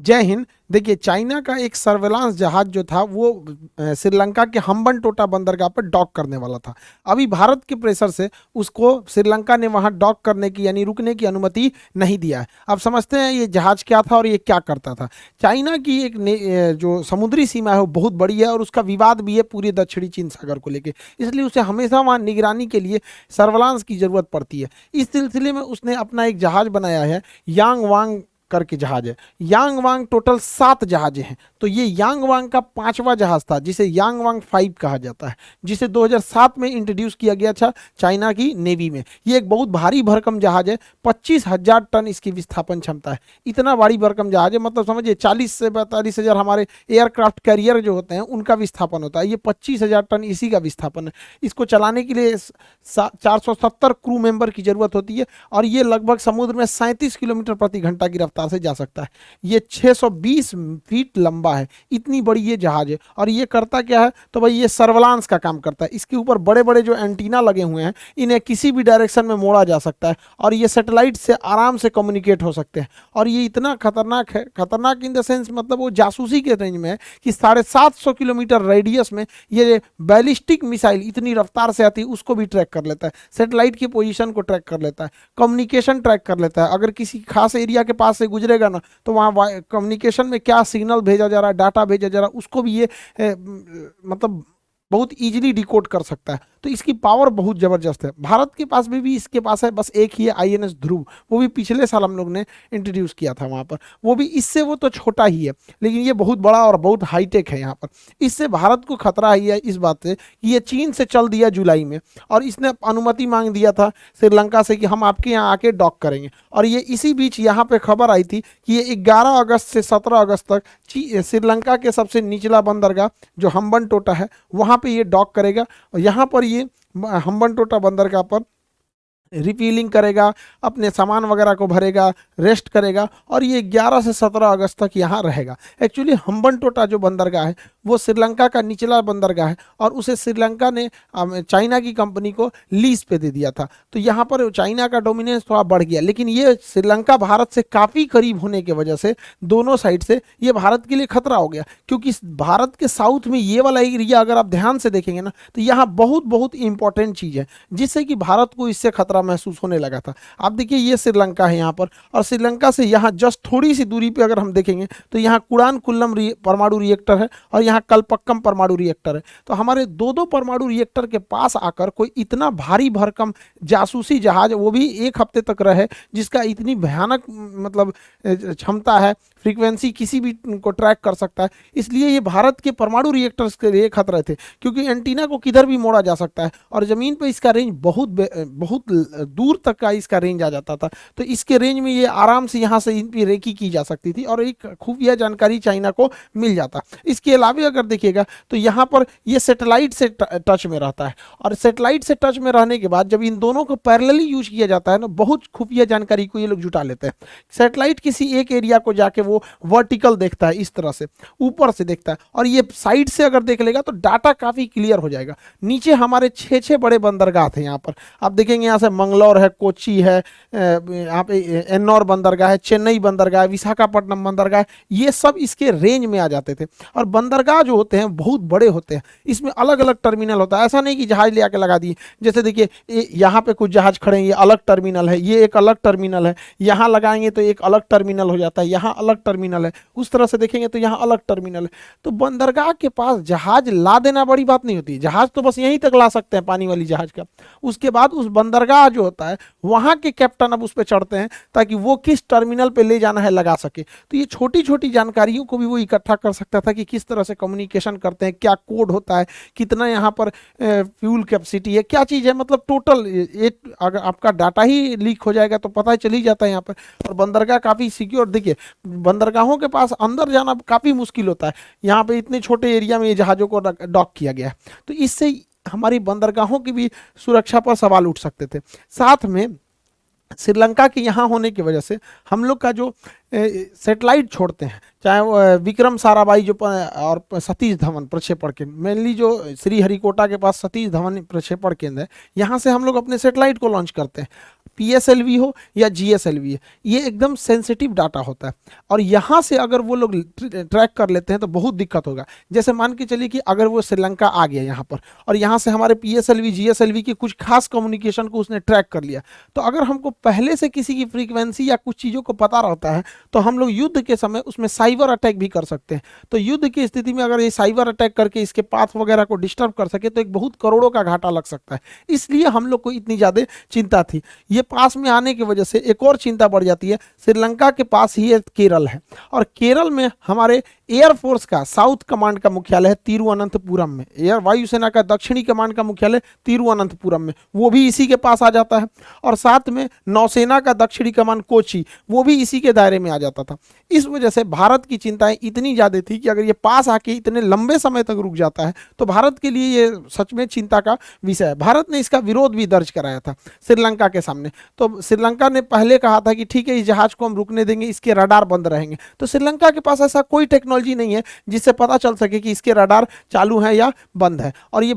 जय हिंद। देखिए, चाइना का एक सर्वेलांस जहाज जो था वो श्रीलंका के हम्बनटोटा बंदरगाह पर डॉक करने वाला था। अभी भारत के प्रेशर से उसको श्रीलंका ने वहां डॉक करने की यानी रुकने की अनुमति नहीं दिया है। अब समझते हैं ये जहाज क्या था और ये क्या करता था। चाइना की एक जो समुद्री सीमा है वो बहुत बड़ी है और उसका विवाद भी है पूरे दक्षिणी चीन सागर को लेकर, इसलिए उसे हमेशा वहां निगरानी के लिए सर्वेलांस की जरूरत पड़ती है। इस सिलसिले में उसने अपना एक जहाज बनाया है, यांग वांग करके जहाज है। यांग वांग टोटल 7 जहाज हैं, तो ये यांग वांग का 5वां जहाज था जिसे यांग वांग 5 कहा जाता है, जिसे 2007 में इंट्रोड्यूस किया गया था चाइना की नेवी में। ये एक बहुत भारी भरकम जहाज है, 25,000 टन इसकी विस्थापन क्षमता है। इतना भारी भरकम जहाज है, मतलब समझिए 40 से 42,000 हमारे एयरक्राफ्ट कैरियर जो होते हैं उनका विस्थापन होता है, ये 25,000 टन इसी का विस्थापन है। इसको चलाने के लिए 470 क्रू मेंबर की जरूरत होती है और ये लगभग समुद्र में 37 किलोमीटर प्रति घंटा की रफ्तार से जा सकता है। ये 620 फीट लंबा है, इतनी बड़ी ये जहाज है। और ये करता क्या है, तो भाई ये सर्वेलांस का काम करता है। इसके ऊपर बड़े बड़े जो एंटीना लगे हुए हैं, इन्हें किसी भी डायरेक्शन में मोड़ा जा सकता है और ये सैटेलाइट से आराम से कम्युनिकेट हो सकते हैं। और ये इतना खतरनाक है, खतरनाक इन द सेंस मतलब वो जासूसी के रेंज में है कि 750 किलोमीटर रेडियस में ये बैलिस्टिक मिसाइल इतनी रफ्तार से आती है उसको भी ट्रैक कर लेता है, सैटेलाइट की पोजीशन को ट्रैक कर लेता है, कम्युनिकेशन ट्रैक कर लेता है। अगर किसी खास एरिया के पास से गुजरेगा ना तो वहाँ कम्युनिकेशन में क्या सिग्नल भेजा जा रहा है, डाटा भेजा जा रहा है, उसको भी ये मतलब बहुत इजीली डिकोड कर सकता है। तो इसकी पावर बहुत ज़बरदस्त है। भारत के पास भी इसके पास है, बस एक ही है आईएनएस ध्रुव, वो भी पिछले साल हम लोग ने इंट्रोड्यूस किया था वहाँ पर। वो भी इससे वो तो छोटा ही है, लेकिन ये बहुत बड़ा और बहुत हाईटेक है यहाँ पर। इससे भारत को खतरा ही है इस बात से कि ये चीन से चल दिया जुलाई में और इसने अनुमति मांग दिया था श्रीलंका से कि हम आपके यहाँ आके डॉक करेंगे। और ये इसी बीच यहाँ पे खबर आई थी कि ये 11 अगस्त से 17 अगस्त तक श्रीलंका के सबसे निचला बंदरगाह जो हम्बनटोटा है वहाँ पे ये डॉक करेगा। और यहाँ पर ये हम्बनटोटा बंदरगाह पर रिफिलिंग करेगा, अपने सामान वगैरह को भरेगा, रेस्ट करेगा और ये 11 से 17 अगस्त तक यहाँ रहेगा। एक्चुअली हम्बनटोटा जो बंदरगाह है वो श्रीलंका का निचला बंदरगाह है और उसे श्रीलंका ने चाइना की कंपनी को लीज पे दे दिया था। तो यहाँ पर चाइना का डोमिनेंस थोड़ा बढ़ गया, लेकिन ये श्रीलंका भारत से काफ़ी करीब होने की वजह से दोनों साइड से ये भारत के लिए खतरा हो गया, क्योंकि भारत के साउथ में ये वाला एरिया अगर आप ध्यान से देखेंगे ना तो यहाँ बहुत बहुत इंपॉर्टेंट चीज़ है जिससे कि भारत को इससे खतरा महसूस होने लगा था। आप देखिए ये श्रीलंका है यहाँ पर, और श्रीलंका से यहाँ जस्ट थोड़ी सी दूरी पे अगर हम देखेंगे तो यहाँ कुडानकुल्लम परमाणु रिएक्टर है और यहाँ कलपक्कम परमाणु रिएक्टर है। तो हमारे दो दो परमाणु रिएक्टर के पास आकर कोई इतना भारी भरकम जासूसी जहाज, वो भी 1 हफ्ते तक रहे, जिसका इतनी भयानक मतलब क्षमता है, फ्रीक्वेंसी किसी भी को ट्रैक कर सकता है, इसलिए ये भारत के परमाणु रिएक्टर्स के लिए खतरे थे, क्योंकि एंटीना को किधर भी मोड़ा जा सकता है और ज़मीन पे इसका रेंज बहुत दूर तक का इसका रेंज आ जाता था। तो इसके रेंज में ये आराम से यहाँ से इन पर रेकी की जा सकती थी और एक खुफिया जानकारी चाइना को मिल जाता। इसके अलावा अगर देखिएगा तो यहाँ पर ये सैटेलाइट से टच में रहता है और सैटेलाइट से टच में रहने के बाद जब इन दोनों को पैरेलली यूज किया जाता है ना, बहुत खुफिया जानकारी को ये लोग जुटा लेते हैं। सैटेलाइट किसी एक एरिया को जाके वो वर्टिकल देखता है, इस तरह से ऊपर से देखता है, और ये साइड से अगर देख लेगा तो डाटा काफ़ी क्लियर हो जाएगा। नीचे हमारे 6 बड़े बंदरगाह थे यहाँ पर, आप देखेंगे यहाँ से मंगलौर है, कोची है, यहाँ पे एन्नौर बंदरगाह है, चेन्नई बंदरगाह है, विशाखापट्टनम बंदरगाह है, ये सब इसके रेंज में आ जाते थे। और बंदरगाह जो होते हैं बहुत बड़े होते हैं, इसमें अलग अलग टर्मिनल होता है, ऐसा नहीं कि जहाज ले आके लगा दिए। जैसे देखिए यहाँ पे कुछ जहाज खड़े हैं, ये अलग टर्मिनल है, ये एक अलग टर्मिनल है, यहाँ लगाएंगे तो एक अलग टर्मिनल हो जाता है, यहाँ अलग टर्मिनल है, उस तरह से देखेंगे तो यहाँ अलग टर्मिनल है। तो बंदरगाह के पास जहाज ला देना बड़ी बात नहीं होती, जहाज तो बस यहीं तक ला सकते हैं पानी वाली जहाज का। उसके बाद उस बंदरगाह जो होता है वहाँ के कैप्टन अब उस पर चढ़ते हैं ताकि वो किस टर्मिनल पे ले जाना है लगा सके। तो ये छोटी छोटी जानकारियों को भी वो इकट्ठा कर सकता था कि किस तरह से कम्युनिकेशन करते हैं, क्या कोड होता है, कितना यहाँ पर फ्यूल कैपेसिटी है, क्या चीज़ है, मतलब टोटल अगर आपका डाटा ही लीक हो जाएगा तो पता चल ही जाता है यहाँ पर। और बंदरगाह काफ़ी सिक्योर, देखिए बंदरगाहों के पास अंदर जाना काफ़ी मुश्किल होता है, यहाँ पे इतने छोटे एरिया में ये जहाज़ों को डॉक किया गया है। तो इससे हमारी बंदरगाहों की भी सुरक्षा पर सवाल उठ सकते थे। साथ में श्रीलंका के यहाँ होने की वजह से हम लोग का जो सेटेलाइट छोड़ते हैं, चाहे वो विक्रम साराभाई जो और सतीश धवन प्रक्षेपण केंद्र, मेनली जो श्रीहरिकोटा के पास सतीश धवन प्रक्षेपण केंद्र है, यहाँ से हम लोग अपने सेटेलाइट को लॉन्च करते हैं। PSLV हो या GSLV है, ये एकदम सेंसिटिव डाटा होता है, और यहाँ से अगर वो लोग ट्रैक कर लेते हैं तो बहुत दिक्कत होगा। जैसे मान के चलिए कि अगर वो श्रीलंका आ गया यहाँ पर, और यहाँ से हमारे PSLV GSLV की कुछ खास कम्युनिकेशन को उसने ट्रैक कर लिया, तो अगर हमको पहले से किसी की फ्रीक्वेंसी या कुछ चीज़ों को पता रहता है तो हम लोग युद्ध के समय उसमें साइबर अटैक भी कर सकते हैं। तो युद्ध की स्थिति में अगर ये साइबर अटैक करके इसके पाथ वगैरह को डिस्टर्ब कर सके तो एक बहुत करोड़ों का घाटा लग सकता है। इसलिए हम लोग को इतनी ज़्यादा चिंता थी। ये पास में आने की वजह से एक और चिंता बढ़ जाती है। श्रीलंका के पास ही केरल है, और केरल में हमारे एयरफोर्स का साउथ कमांड का मुख्यालय है तिरुवनंतपुरम में, एयर वायुसेना का दक्षिणी कमांड का मुख्यालय तिरुवनंतपुरम में, वो भी इसी के पास आ जाता है। और साथ में नौसेना का दक्षिणी कमांड कोची, वो भी इसी के दायरे में आ जाता था। इस वजह से भारत की चिंताएं इतनी ज़्यादा थी कि अगर ये पास आके इतने लंबे समय तक रुक जाता है तो भारत के लिए ये सच में चिंता का विषय है। भारत ने इसका विरोध भी दर्ज कराया था श्रीलंका के सामने। तो श्रीलंका ने पहले कहा था कि ठीक है, इस जहाज को हम रुकने देंगे, इसके रडार बंद रहेंगे। तो श्रीलंका के पास ऐसा कोई टेक्नोलॉजी नहीं है जिससे पता चल सके कि इसके रडार चालू है या बंद है, और ये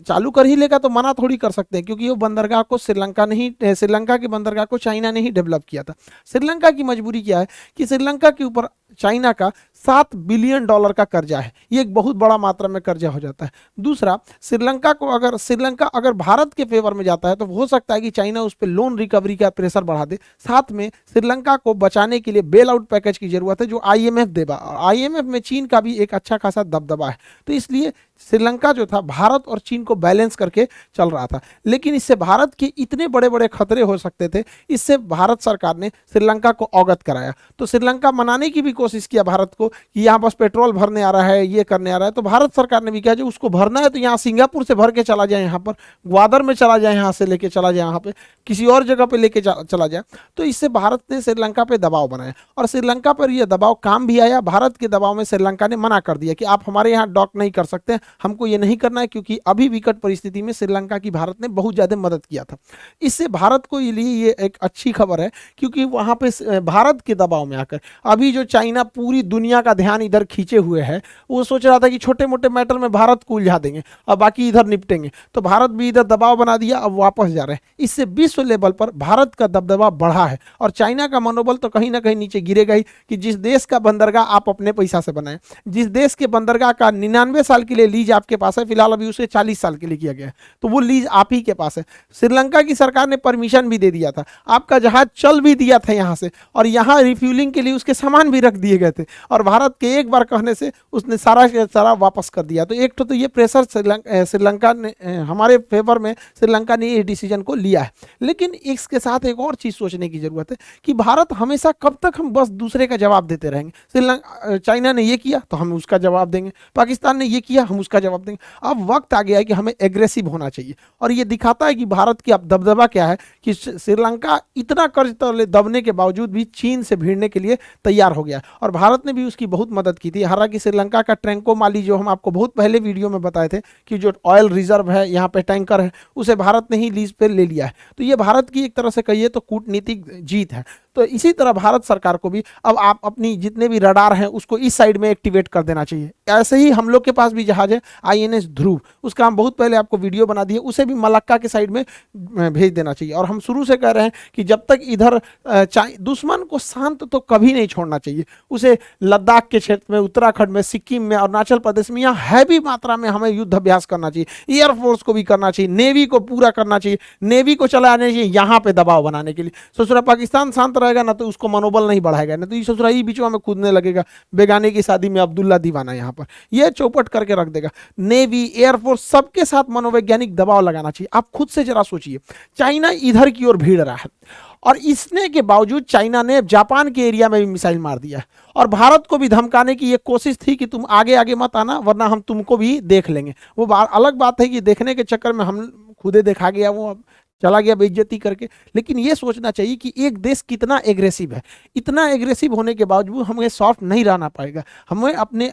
चालू कर ही लेगा तो मना थोड़ी कर सकते हैं, क्योंकि वो बंदरगाह को श्रीलंका के बंदरगाह को चाइना ने ही डेवलप किया था। श्रीलंका की मजबूरी क्या है कि श्रीलंका के ऊपर चाइना का $7 बिलियन का कर्जा है। ये एक बहुत बड़ा मात्रा में कर्जा हो जाता है। दूसरा, श्रीलंका अगर भारत के फेवर में जाता है तो हो सकता है कि चाइना उस पर लोन रिकवरी का प्रेशर बढ़ा दे। साथ में श्रीलंका को बचाने के लिए बेल आउट पैकेज की जरूरत है जो IMF देगा, और IMF में चीन का भी एक अच्छा खासा दबदबा है। तो इसलिए श्रीलंका जो था भारत और चीन को बैलेंस करके चल रहा था, लेकिन इससे भारत के इतने बड़े बड़े खतरे हो सकते थे। इससे भारत सरकार ने श्रीलंका को अवगत कराया। तो श्रीलंका मनाने की भी कोशिश किया भारत को कि यहाँ बस पेट्रोल भरने आ रहा है, ये करने आ रहा है। तो भारत सरकार ने भी कहा जो उसको भरना है तो यहाँ सिंगापुर से भर के चला जाए, यहाँ पर ग्वादर में चला जाए, यहाँ से लेके चला जाए, यहाँ पे किसी और जगह पे लेके चला जाए। तो इससे भारत ने श्रीलंका पे दबाव बनाया, और श्रीलंका पर यह दबाव काम भी आया। भारत के दबाव में श्रीलंका ने मना कर दिया कि आप हमारे यहाँ डॉक नहीं कर सकते, हमको ये नहीं करना है, क्योंकि अभी विकट परिस्थिति में श्रीलंका की भारत ने बहुत ज़्यादा मदद किया था। इससे भारत को लिए ये एक अच्छी खबर है, क्योंकि वहाँ पे भारत के दबाव में आकर अभी जो चाइना पूरी दुनिया का ध्यान इधर खींचे हुए है, वो सोच रहा था कि छोटे मोटे मैटर में भारत को उलझा देंगे और बाकी इधर निपटेंगे। तो भारत भी इधर दबाव बना दिया, अब वापस जा रहे हैं। इससे विश्व लेवल पर भारत का दबदबा बढ़ा है, और चाइना का मनोबल तो कहीं ना कहीं नीचे गिरेगा ही कि जिस देश का बंदरगाह आप अपने पैसा से बनाएं, जिस देश के बंदरगाह का 99 साल के लिए लीज आपके पास है, फिलहाल अभी उसे 40 साल के लिए किया गया है, तो वो लीज आप ही के पास है। श्रीलंका की सरकार ने परमिशन भी दे दिया था, आपका जहाज चल भी दिया था यहाँ से, और यहाँ रिफ्यूलिंग के लिए उसके सामान भी रख दिए गए थे, और भारत के एक बार कहने से उसने सारा वापस कर दिया। तो एक तो ये प्रेशर श्रीलंका ने हमारे फेवर में श्रीलंका ने ये डिसीजन को लिया है। लेकिन इसके साथ एक और चीज़ सोचने की जरूरत है कि भारत हमेशा कब तक हम बस दूसरे का जवाब देते रहेंगे। चाइना ने ये किया तो हम उसका जवाब देंगे, पाकिस्तान ने ये किया हम उसका जवाब देंगे। अब वक्त आ गया है कि हमें एग्रेसिव होना चाहिए, और ये दिखाता है कि भारत की अब दबदबा क्या है कि श्रीलंका इतना कर्ज तले दबने के बावजूद भी चीन से भिड़ने के लिए तैयार हो गया, और भारत ने भी उसकी बहुत मदद की थी। हालांकि श्रीलंका का ट्रैंकोमाली जो हम आपको बहुत पहले वीडियो में बताए थे कि जो ऑयल रिजर्व है यहाँ पे टैंकर है, उसे भारत ने ही लीज पे ले लिया है। तो ये भारत की एक तरह से कहिए तो कूटनीतिक जीत है। तो इसी तरह भारत सरकार को भी अब आप अपनी जितने भी रडार हैं उसको इस साइड में एक्टिवेट कर देना चाहिए। ऐसे ही हम लोग के पास भी जहाज है INS ध्रुव, उसका हम बहुत पहले आपको वीडियो बना दिए, उसे भी मलक्का के साइड में भेज देना चाहिए। और हम शुरू से कह रहे हैं कि जब तक इधर दुश्मन को शांत तो कभी नहीं छोड़ना चाहिए। उसे लद्दाख के क्षेत्र में, उत्तराखंड में, सिक्किम में, अरुणाचल प्रदेश में, यहाँ हैवी मात्रा में हमें युद्ध अभ्यास करना चाहिए। एयरफोर्स को भी करना चाहिए, नेवी को पूरा करना चाहिए, नेवी को चलाना चाहिए यहाँ पे दबाव बनाने के लिए। सोच रहा पाकिस्तान शांत रहेगा ना तो उसको मनोबल नहीं बढ़ाएगा, ना तो ये सोच रहा है बीचों में कूदने लगेगा, बेगाने की शादी में अब्दुल्ला दीवाना यहाँ पर ये चौपट करके रख देगा। नेवी, एयरफोर्स सबके साथ मनोवैज्ञानिक दबाव लगाना चाहिए। आप खुद से जरा सोचिए, चाइना इधर की ओर भीड़ रहा है, और इसने के बावजूद चाइना ने जापान के एरिया में भी मिसाइल मार दिया है, और भारत को भी धमकाने की ये कोशिश थी कि तुम आगे आगे मत आना वरना हम तुमको भी देख लेंगे। वो अलग बात है कि देखने के चक्कर में हम खुदे देखा गया, वो अब चला गया बेइज्जती करके। लेकिन ये सोचना चाहिए कि एक देश कितना एग्रेसिव है, इतना एग्रेसिव होने के बावजूद हमें सॉफ्ट नहीं रहना पाएगा। हमें अपने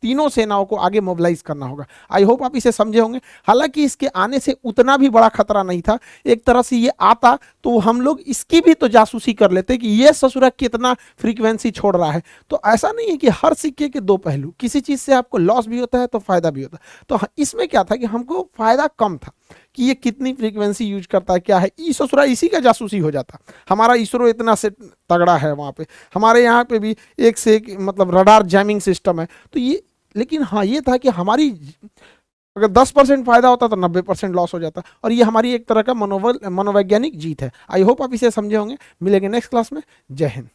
तीनों सेनाओं को आगे मोबिलाइज करना होगा। आई होप आप इसे समझे होंगे। हालांकि इसके आने से उतना भी बड़ा खतरा नहीं था, एक तरह से ये आता तो हम लोग इसकी भी तो जासूसी कर लेते कि ये ससुरा कितना फ्रीक्वेंसी छोड़ रहा है। तो ऐसा नहीं है कि हर सिक्के के दो पहलू, किसी चीज से आपको लॉस भी होता है तो फायदा भी होता है। तो इसमें क्या था कि हमको फायदा कम था कि ये कितनी फ्रीक्वेंसी यूज करता है, क्या है, ससुरा इसी का जासूसी हो जाता। हमारा इसरो इतना से तगड़ा है वहाँ पे, हमारे यहाँ पे भी एक से एक मतलब रडार जैमिंग सिस्टम है। तो ये, लेकिन हाँ ये था कि हमारी अगर 10% फायदा होता तो 90% लॉस हो जाता, और ये हमारी एक तरह का मनोवैज्ञानिक जीत है। आई होप आप इसे समझे होंगे। मिलेंगे नेक्स्ट क्लास में। जय हिंद।